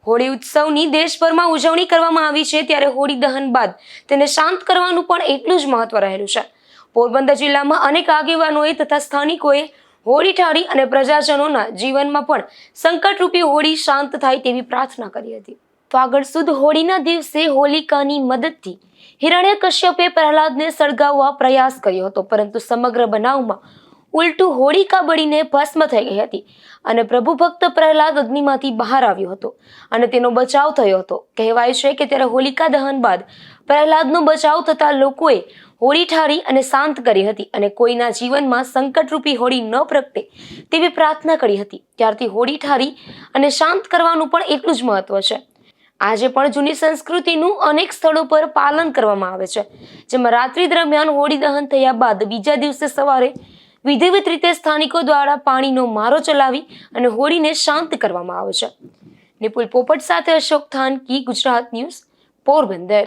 હોળી ઉત્સવની દેશભરમાં ઉજવણી કરવામાં આવી છે, ત્યારે હોળી દહન બાદ તેને શાંત કરવાનું પણ એટલું જ મહત્વ રહેલું છે. પોરબંદર જિલ્લામાં અનેક આગેવાનોએ તથા સ્થાનિકોએ હોળી ઠાળી અને પ્રજાજનોના જીવનમાં પણ સંકટરૂપી હોળી શાંત થાય તેવી પ્રાર્થના કરી હતી. ફાગણ સુદ હોળીના દિવસે હોલિકાની મદદથી હિરણ્યકશ્યપે પ્રહલાદને સળગાવવા પ્રયાસ કર્યો હતો, પરંતુ સમગ્ર બનાવમાં ઉલટું હોળિકા બળીને ભસ્મ થઈ ગઈ હતી અને પ્રભુ ભક્ત પ્રહલાદ અગ્નિમાંથી બહાર આવ્યો હતો અને તેનો બચાવ થયો હતો. કહેવાય છે કે ત્યારે હોલિકા દહન બાદ પ્રહલાદનો બચાવ થતા લોકોએ હોળી ઠારી અને શાંત કરી હતી અને કોઈના જીવનમાં સંકટરૂપી હોળી ન પ્રગટે તેવી પ્રાર્થના કરી હતી. ત્યારથી હોળી ઠારી અને શાંત કરવાનું પણ એટલું જ મહત્વ છે. આજે પણ જૂની સંસ્કૃતિનું અનેક સ્થળો પર પાલન કરવામાં આવે છે, જેમાં રાત્રિ દરમિયાન હોળી દહન થયા બાદ બીજા દિવસે સવારે વિધિવત રીતે સ્થાનિકો દ્વારા પાણીનો મારો ચલાવી અને હોળીને શાંત કરવામાં આવે છે. નિપુલ પોપટ સાથે અશોક થાનકી, ગુજરાત ન્યૂઝ, પોરબંદર.